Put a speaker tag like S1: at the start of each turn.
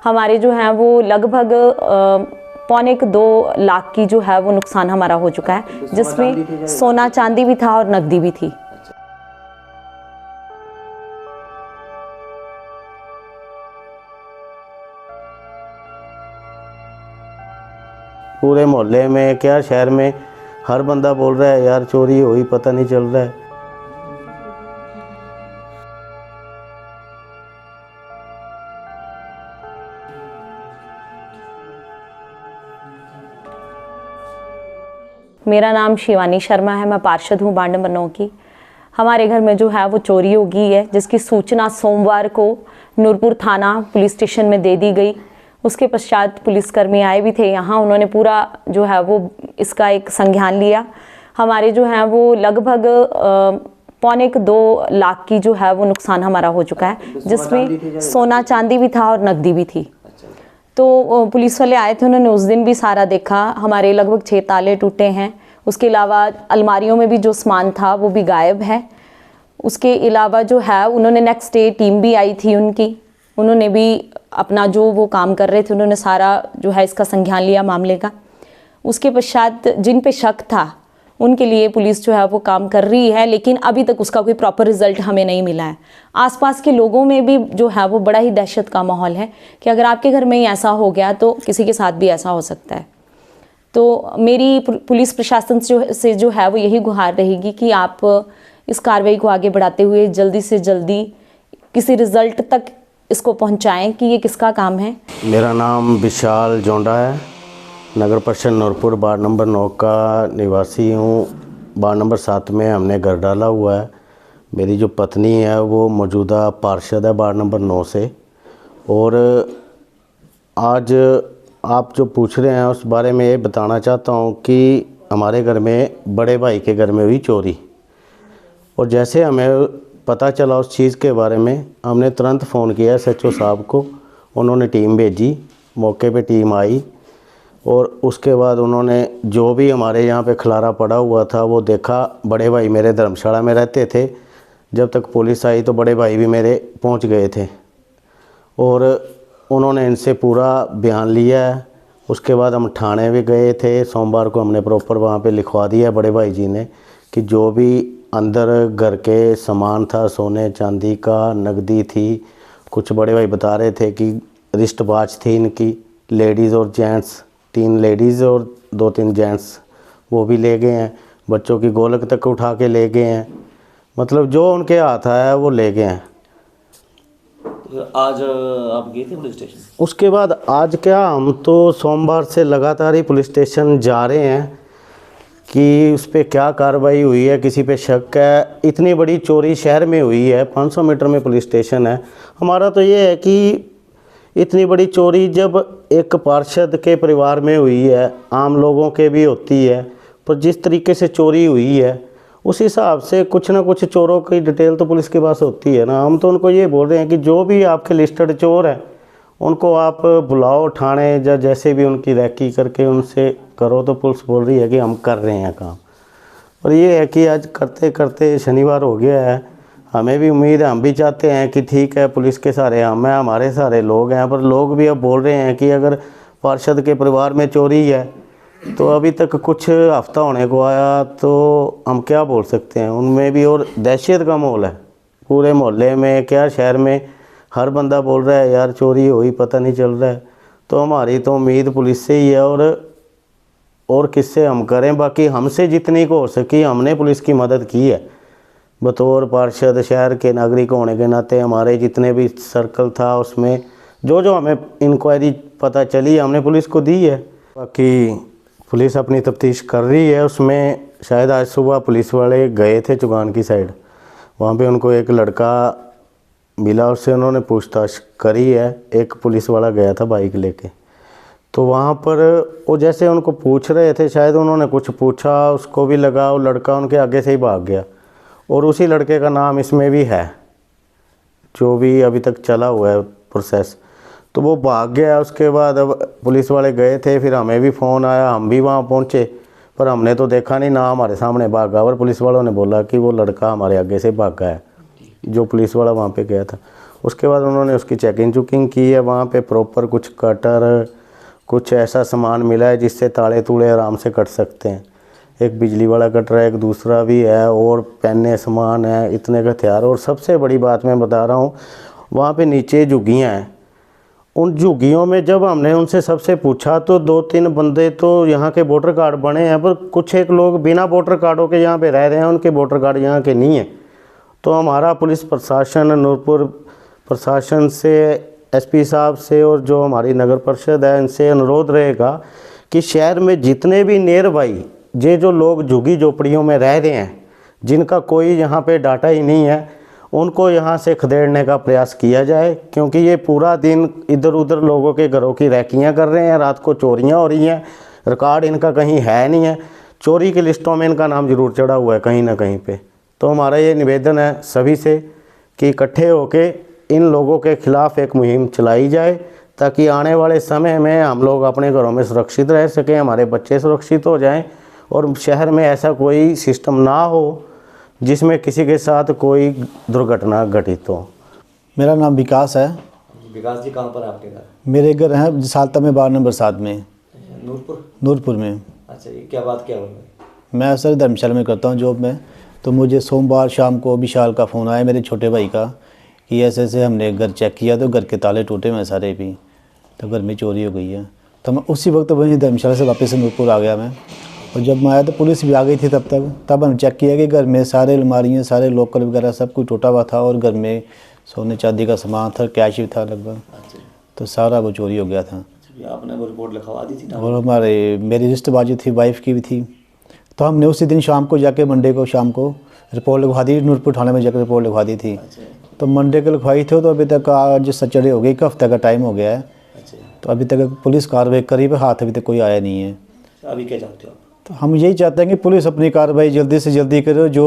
S1: हमारे जो हैं वो लगभग 1.25-2 लाख की जो है वो नुकसान हमारा हो चुका है, जिसमें सोना चांदी भी था और नकदी भी थी।
S2: पूरे मोहल्ले में क्या शहर में हर बंदा बोल रहा है यार चोरी हुई, पता नहीं चल रहा है।
S1: मेरा नाम शिवानी शर्मा है, मैं पार्षद हूँ वार्ड नंबर 9 की। हमारे घर में जो है वो चोरी हो गई है, जिसकी सूचना सोमवार को नूरपुर थाना पुलिस स्टेशन में दे दी गई। उसके पश्चात पुलिसकर्मी आए भी थे यहाँ, उन्होंने पूरा जो है वो इसका एक संज्ञान लिया। हमारे जो हैं वो लगभग 1.25-2 लाख की जो है वो नुकसान हमारा हो चुका है, जिसमें सोना चांदी भी था और नकदी भी थी। तो पुलिस वाले आए थे, उन्होंने उस दिन भी सारा देखा। हमारे लगभग 6 ताले टूटे हैं। उसके अलावा अलमारियों में भी जो सामान था वो भी गायब है। उसके अलावा जो है उन्होंने नेक्स्ट डे टीम भी आई थी उनकी, उन्होंने भी अपना जो वो काम कर रहे थे उन्होंने सारा जो है इसका संज्ञान लिया मामले का। उसके पश्चात जिन पे शक था उनके लिए पुलिस जो है वो काम कर रही है, लेकिन अभी तक उसका कोई प्रॉपर रिजल्ट हमें नहीं मिला है। आसपास के लोगों में भी जो है वो बड़ा ही दहशत का माहौल है कि अगर आपके घर में ही ऐसा हो गया तो किसी के साथ भी ऐसा हो सकता है। तो मेरी पुलिस प्रशासन से जो है वो यही गुहार रहेगी कि आप इस कार्रवाई को आगे बढ़ाते हुए जल्दी से जल्दी किसी रिजल्ट तक इसको पहुंचाएं कि ये किसका काम है।
S2: मेरा नाम विशाल जोंडा है, नगर परिषद नूरपुर वार्ड नंबर 9 का निवासी हूँ। वार्ड नंबर 7 में हमने घर डाला हुआ है। मेरी जो पत्नी है वो मौजूदा पार्षद है वार्ड नंबर 9 से। और आज आप जो पूछ रहे हैं उस बारे में ये बताना चाहता हूँ कि हमारे घर में बड़े भाई के घर में हुई चोरी, और जैसे हमें पता चला उस चीज़ के बारे में हमने तुरंत फ़ोन किया SHO साहब को। उन्होंने टीम भेजी, मौके पे टीम आई और उसके बाद उन्होंने जो भी हमारे यहाँ पे खलारा पड़ा हुआ था वो देखा। बड़े भाई मेरे धर्मशाला में रहते थे, जब तक पुलिस आई तो बड़े भाई भी मेरे पहुँच गए थे और उन्होंने इनसे पूरा बयान लिया है। उसके बाद हम थाने भी गए थे। सोमवार को हमने प्रॉपर वहाँ पे लिखवा दिया बड़े भाई जी ने कि जो भी अंदर घर के सामान था, सोने चांदी का, नकदी थी। कुछ बड़े भाई बता रहे थे कि रिस्ट वॉच थी इनकी, लेडीज़ और जेंट्स, 3 लेडीज़ और 2-3 जेंट्स, वो भी ले गए हैं। बच्चों की गोलक तक उठा के ले गए हैं, मतलब जो उनके हाथ आया वो ले गए हैं।
S3: आज आप गए थे पुलिस स्टेशन?
S2: उसके बाद आज क्या, हम तो सोमवार से लगातार ही पुलिस स्टेशन जा रहे हैं कि उस पर क्या कार्रवाई हुई है, किसी पे शक है। इतनी बड़ी चोरी शहर में हुई है, 500 मीटर में पुलिस स्टेशन है। हमारा तो ये है कि इतनी बड़ी चोरी जब एक पार्षद के परिवार में हुई है, आम लोगों के भी होती है, पर जिस तरीके से चोरी हुई है उस हिसाब से कुछ ना कुछ चोरों की डिटेल तो पुलिस के पास होती है ना। हम तो उनको ये बोल रहे हैं कि जो भी आपके लिस्टेड चोर हैं उनको आप बुलाओ थाने, या जैसे भी उनकी रैकी करके उनसे करो। तो पुलिस बोल रही है कि हम कर रहे हैं काम। और ये है कि आज करते करते शनिवार हो गया है। हमें भी उम्मीद है, हम भी चाहते हैं कि ठीक है पुलिस के सारे हम हैं, हमारे सारे लोग हैं, पर लोग भी अब बोल रहे हैं कि अगर पार्षद के परिवार में चोरी है तो अभी तक कुछ हफ्ता होने को आया तो हम क्या बोल सकते हैं। उनमें भी और दहशत का माहौल है पूरे मोहल्ले में, क्या शहर में हर बंदा बोल रहा है यार चोरी हुई, पता नहीं चल रहा है। तो हमारी तो उम्मीद पुलिस से ही है और किससे हम करें। बाकी हमसे जितनी को हो सकी हमने पुलिस की मदद की है। बतौर पार्षद शहर के नागरिक होने के नाते हमारे जितने भी सर्कल था उसमें जो हमें इंक्वायरी पता चली हमने पुलिस को दी है। बाकी पुलिस अपनी तफ्तीश कर रही है। उसमें शायद आज सुबह पुलिस वाले गए थे चुगान की साइड, वहाँ पे उनको एक लड़का मिला, उससे उन्होंने पूछताछ करी है। एक पुलिस वाला गया था बाइक लेके, तो वहाँ पर वो जैसे उनको पूछ रहे थे, शायद उन्होंने कुछ पूछा, उसको भी लगा, वो लड़का उनके आगे से ही भाग गया। और उसी लड़के का नाम इसमें भी है, जो भी अभी तक चला हुआ है प्रोसेस। तो वो भाग गया। उसके बाद अब पुलिस वाले गए थे, फिर हमें भी फ़ोन आया, हम भी वहाँ पहुँचे, पर हमने तो देखा नहीं ना, हमारे सामने भागा। और पुलिस वालों ने बोला कि वो लड़का हमारे आगे से भागा है, जो पुलिस वाला वहाँ पे गया था। उसके बाद उन्होंने उसकी चेकिंग चुकिंग की है। वहाँ पे प्रॉपर कुछ कटर, कुछ ऐसा सामान मिला है जिससे ताले तूले आराम से कट सकते हैं। एक बिजली वाला कटर है, एक दूसरा भी है, और पेने सामान है, इतने का हथियार। और सबसे बड़ी बात मैं बता रहा हूँ, वहाँ पे नीचे झुग्गियाँ हैं। उन झुग्गियों में जब हमने उनसे सबसे पूछा तो 2-3 बंदे तो यहाँ के वोटर कार्ड बने हैं, पर कुछ एक लोग बिना वोटर कार्डों के यहाँ पे रह रहे हैं, उनके वोटर कार्ड यहाँ के नहीं है। तो हमारा पुलिस प्रशासन, नूरपुर प्रशासन से, एसपी साहब से और जो हमारी नगर परिषद है, इनसे अनुरोध रहेगा कि शहर में जितने भी नियर बाई ये जो लोग झुग्गी झोपड़ियों में रह रहे हैं, जिनका कोई यहाँ पे डाटा ही नहीं है, उनको यहाँ से खदेड़ने का प्रयास किया जाए। क्योंकि ये पूरा दिन इधर उधर लोगों के घरों की रैकियाँ कर रहे हैं, रात को चोरियाँ हो रही हैं, रिकॉर्ड इनका कहीं है नहीं है, चोरी की लिस्टों में इनका नाम ज़रूर चढ़ा हुआ है कहीं ना कहीं पे। तो हमारा ये निवेदन है सभी से कि इकट्ठे होके इन लोगों के खिलाफ़ एक मुहिम चलाई जाए, ताकि आने वाले समय में हम लोग अपने घरों में सुरक्षित रह सकें, हमारे बच्चे सुरक्षित हो जाएं, और शहर में ऐसा कोई सिस्टम ना हो जिसमें किसी के साथ कोई दुर्घटना घटित हो।
S4: मेरा नाम विकास है।
S3: विकास जी, कहाँ पर है आपके घर?
S4: मेरे घर है सालता में 12 नंबर 7 में, नूरपुर में।
S3: अच्छा, ये क्या बात क्या हुई?
S4: मैं सर धर्मशाला में करता हूँ जॉब में। तो मुझे सोमवार शाम को विशाल का फ़ोन आया, मेरे छोटे भाई का, कि ऐसे ऐसे हमने घर चेक किया तो घर के ताले टूटे हुए सारे भी, तो घर में चोरी हो गई है। तो मैं उसी वक्त वहीं धर्मशाला से वापस से नूरपुर आ गया मैं। और जब मैं आया तो पुलिस भी आ गई थी तब हमने चेक किया कि घर में सारे अलमारियाँ, सारे लॉकर वगैरह सब कुछ टूटा हुआ था, और घर में सोने चांदी का सामान था, कैश भी था लगभग। तो सारा वो चोरी हो गया था।
S3: आपने वो रिपोर्ट लिखवा दी थी ना?
S4: और मेरी रिश्तेबाजी थी, वाइफ की भी थी। तो हमने उसी दिन शाम को जाके, मंडे को शाम को रिपोर्ट लिखवा दी, नूरपुर थाने में जाकर रिपोर्ट लिखवा दी थी। तो मंडे को लिखवाई थी, तो अभी तक आज सैटरडे हो गई, 1 हफ्ते का टाइम हो गया है। तो अभी तक पुलिस कार्रवाई करी पर हाथ अभी तक कोई आया नहीं है।
S3: अभी क्या चाहते हो आप?
S4: तो हम यही चाहते हैं कि पुलिस अपनी कार्रवाई जल्दी से जल्दी करे, जो